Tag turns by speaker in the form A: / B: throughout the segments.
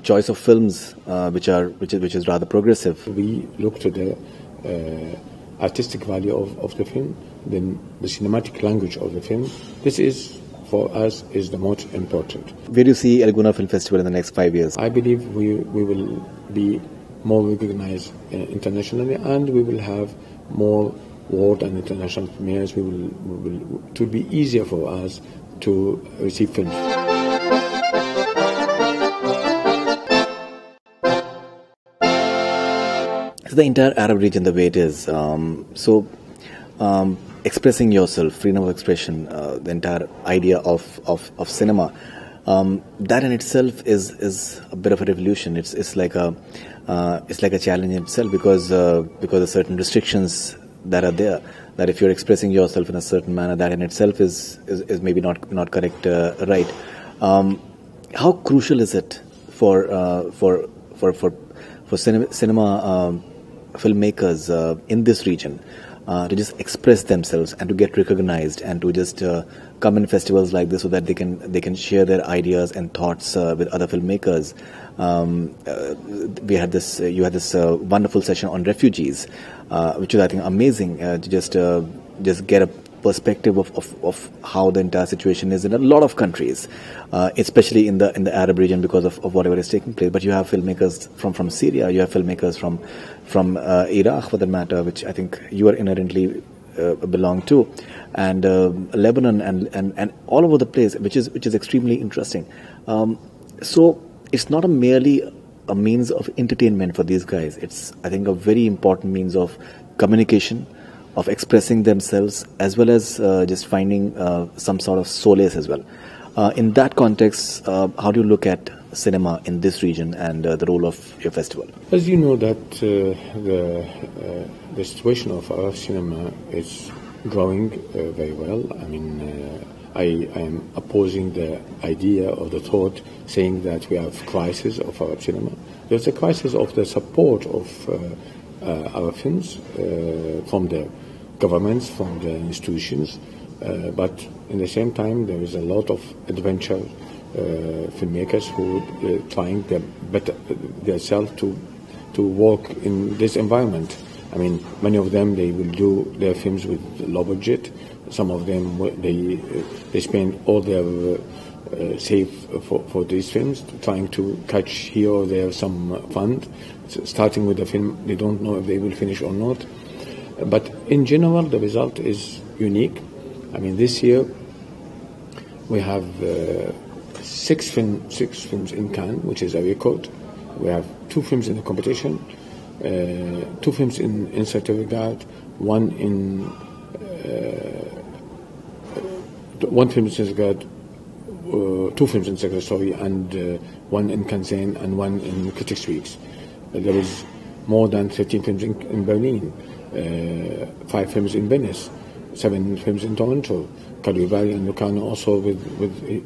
A: choice of films, which is rather progressive.
B: We look to the artistic value of the film, then the cinematic language of the film. This is, for us, is the most important.
A: Where do you see El Gouna Film Festival in the next 5 years?
B: I believe we will be more recognized internationally, and we will have more world and international premieres. It will be easier for us to receive films.
A: So the entire Arab region, the way it is, expressing yourself, freedom of expression, the entire idea of cinema, that in itself is a bit of a revolution. It's like a challenge in itself because of certain restrictions that are there. That if you're expressing yourself in a certain manner, that in itself is maybe not correct, right? How crucial is it for cinema filmmakers in this region to just express themselves and to get recognized and to just come in festivals like this so that they can share their ideas and thoughts with other filmmakers? You had this wonderful session on refugees, which was, I think, amazing to just get a perspective of how the entire situation is in a lot of countries, especially in the Arab region because of whatever is taking place. But you have filmmakers from Syria, you have filmmakers from Iraq, for that matter, which I think you are inherently belong to, and Lebanon and all over the place, which is extremely interesting. So it's not merely a means of entertainment for these guys. It's, I think, a very important means of communication, of expressing themselves, as well as just finding some sort of solace as well. In that context, how do you look at cinema in this region and the role of your festival?
B: As you know, that the situation of Arab cinema is growing very well. I mean, I am opposing the idea or the thought saying that we have crisis of Arab cinema. There's a crisis of the support of Arab films from the governments, from the institutions, but in the same time there is a lot of adventure filmmakers who are trying themselves to work in this environment. I mean, many of them, they will do their films with low budget. Some of them, they spend all their save for these films, trying to catch here or there some fund. Starting with the film, they don't know if they will finish or not. But in general, the result is unique. I mean, this year we have six films in Cannes, which is a record. We have 2 films in the competition, 2 films in certificate, one film in certificate, 2 films in certificate, sorry, and one in Cannes and one in Critics Weeks. There is more than 13 films in Berlin, 5 films in Venice, 7 films in Toronto, Cardival and Locarno also with a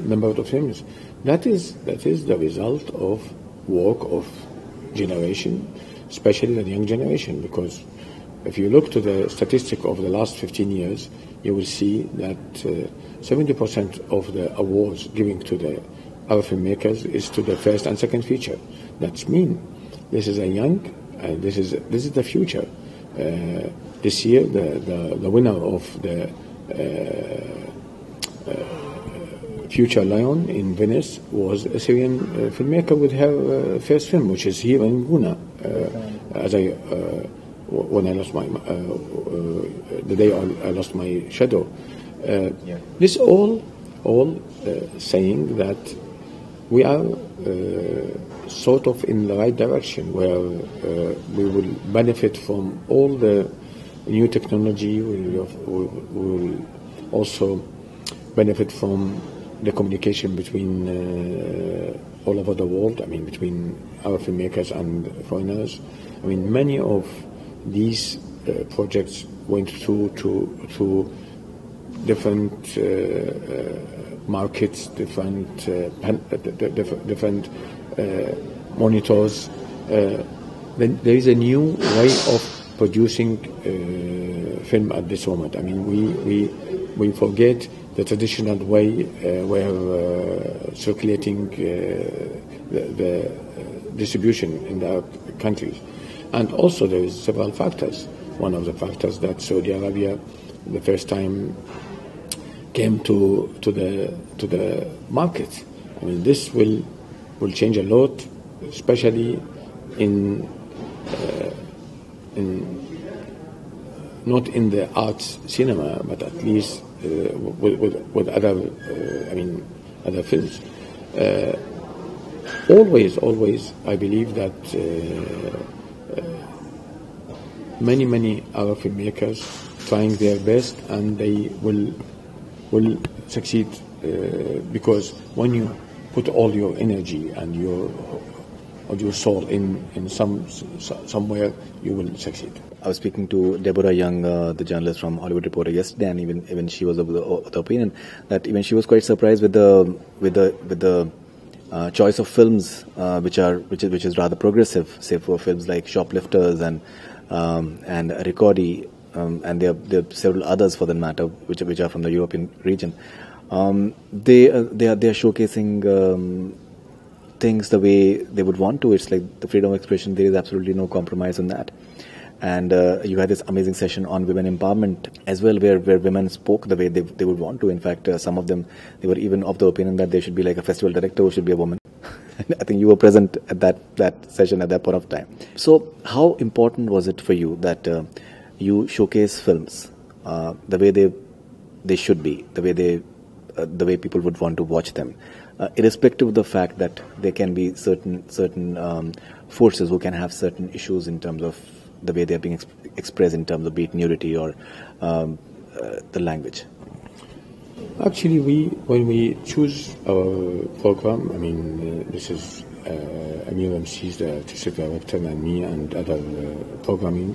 B: number of films. That is the result of work of generation, especially the young generation, because if you look to the statistic of the last 15 years, you will see that 70% of the awards given to the Arab filmmakers is to the first and second feature. That's mean this is a young, this is the future. This year, the winner of the Future Lion in Venice was a Syrian filmmaker with her first film, which is here in Gouna. When I lost the day I lost my shadow. This all saying that we are sort of in the right direction, where we will benefit from all the new technology. We will also benefit from the communication between all over the world. I mean, between our filmmakers and foreigners. I mean, many of these projects went through to different markets, different monitors. Then there is a new way of producing film at this moment. I mean, we forget the traditional way where circulating the distribution in the Arab countries. And also there is several factors. One of the factors that Saudi Arabia, the first time, came to the market. I mean, this will change a lot, especially in not in the arts cinema, but at least with other other films. Always, I believe that many Arab filmmakers trying their best, and they will succeed because when you put all your energy and your soul in somewhere, you will succeed.
A: I was speaking to Deborah Young, the journalist from Hollywood Reporter, yesterday, and even she was of the opinion that even she was quite surprised with the choice of films, which is rather progressive, say for films like Shoplifters and Ricordi, and there are several others for that matter, which are from the European region. They are showcasing things the way they would want to. It's like the freedom of expression. There is absolutely no compromise on that. And you had this amazing session on women empowerment as well, where women spoke the way they would want to. In fact, some of them, they were even of the opinion that there should be like a festival director who should be a woman. I think you were present at that session at that point of time. So how important was it for you that you showcase films the way they should be, the way people would want to watch them, irrespective of the fact that there can be certain forces who can have certain issues in terms of the way they are being expressed, in terms of be it nudity or the language?
B: Actually, when we choose our program, I mean, this is Amir Ramsey, the artistic director, and me, and other programming,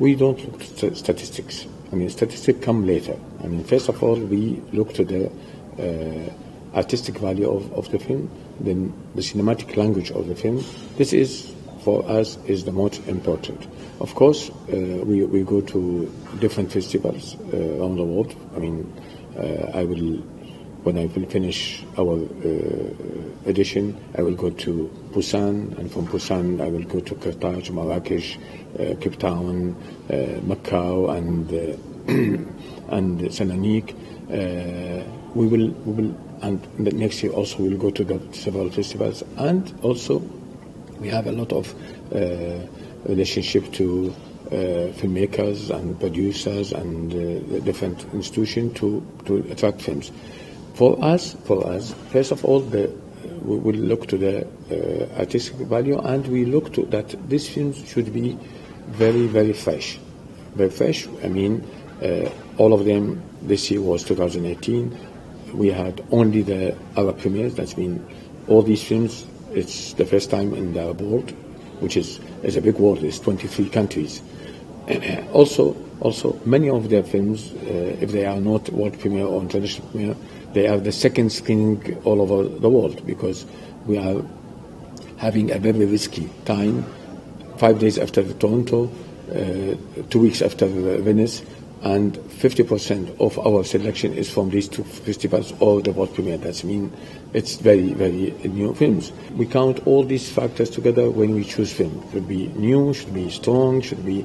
B: we don't look at statistics. I mean, statistics come later. I mean, first of all, we look to the artistic value of the film, then the cinematic language of the film. This is, for us, is the most important. Of course, we go to different festivals around the world. I mean, when I will finish our edition, I will go to Busan, and from Busan I will go to Carthage, Marrakesh, Cape Town, Macau, and Sananik. We will, and the next year also we'll go to the several festivals, and also we have a lot of relationship to filmmakers and producers and different institutions to attract films. For us, first of all, we will look to the artistic value, and we look to that these films should be very fresh. Very fresh. I mean, all of them. This year was 2018. We had only the Arab premieres. That's mean all these films. It's the first time in the Arab world, which is a big world. It's 23 countries. Also, many of their films, if they are not world premiere or international premiere, they are the second screening all over the world, because we are having a very risky time. 5 days after Toronto, 2 weeks after Venice, and 50% of our selection is from these two festivals or the world premiere. That means it's very new films. We count all these factors together when we choose film. Should be new, should be strong, should be.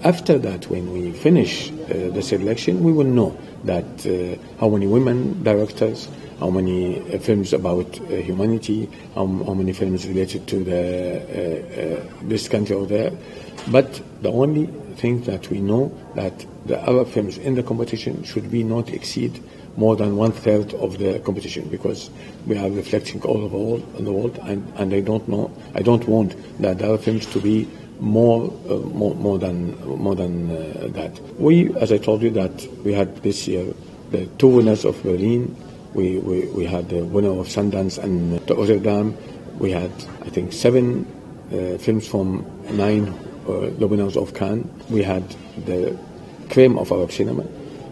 B: After that, when we finish the selection, we will know that how many women directors, how many films about humanity, how many films related to this country or there. But the only thing that we know that the Arab films in the competition should be not exceed more than 1/3 of the competition, because we are reflecting all over the world, and I don't want the Arab films to be more than that. We, as I told you, that we had this year the two winners of Berlin. We had the winner of Sundance and Rotterdam. We had, I think, 7 films from 9 the winners of Cannes. We had the cream of Arab cinema,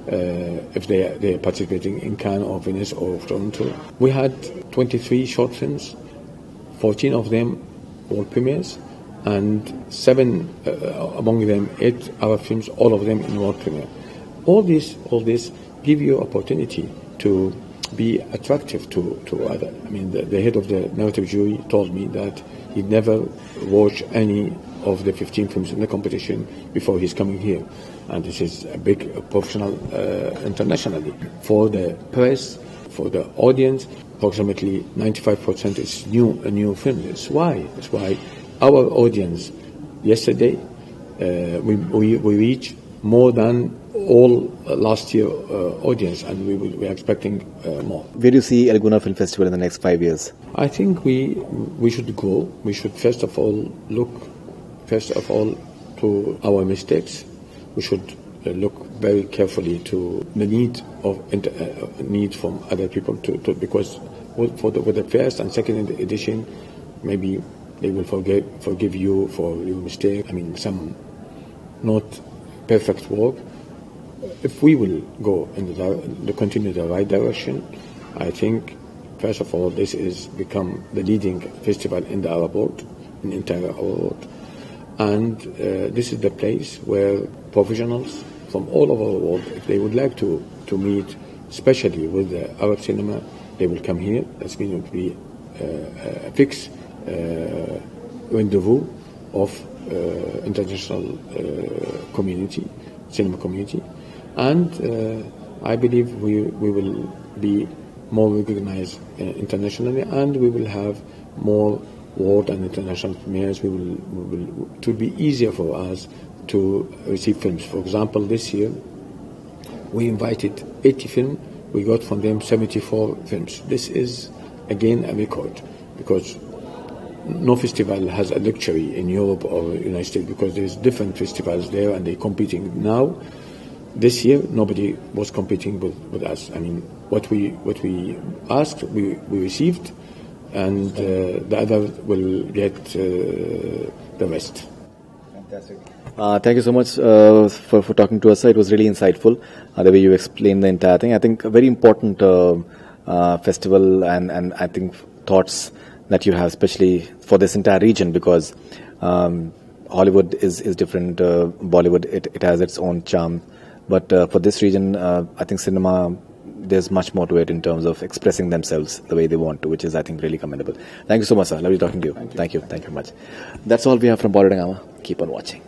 B: if they are participating in Cannes or Venice or Toronto. We had 23 short films, 14 of them world premieres, and 7 among them 8 Arab films, all of them in world premiere. All this give you opportunity to be attractive to other. I mean, the head of the narrative jury told me that he'd never watched any of the 15 films in the competition before he's coming here. And this is a big professional internationally. For the press, for the audience, approximately 95% is new film. It's why our audience yesterday we reached more than all last year audience, and we are expecting more.
A: Where do you see El Gouna Film Festival in the next 5 years?
B: I think we should grow. We should first of all look to our mistakes. We should look very carefully to the need from other people to because with the first and second edition, maybe they will forgive you for your mistake. I mean, some not perfect work. If we will go in continue the right direction, I think first of all this is become the leading festival in the Arab world, in the entire Arab world, and this is the place where professionals from all over the world, if they would like to meet, especially with the Arab cinema, they will come here. That's going to be a fixed rendezvous of international community, cinema community, and I believe we will be more recognized internationally, and we will have more world and international premieres. It will be easier for us to receive films. For example, this year we invited 80 films. We got from them 74 films. This is again a record, because no festival has a luxury in Europe or United States, because there's different festivals there and they're competing now. This year nobody was competing with us. I mean, what we asked, we received, and the other will get the rest.
A: Fantastic. Thank you so much for talking to us, sir. It was really insightful, the way you explained the entire thing. I think a very important festival, and I think thoughts that you have, especially for this entire region, because Hollywood is different. Bollywood, it has its own charm. But for this region, I think cinema, there's much more to it in terms of expressing themselves the way they want to, which is, I think, really commendable. Thank you so much, sir. Lovely talking to you. Thank you very much. That's all we have from Bollywood Hungama. Keep on watching.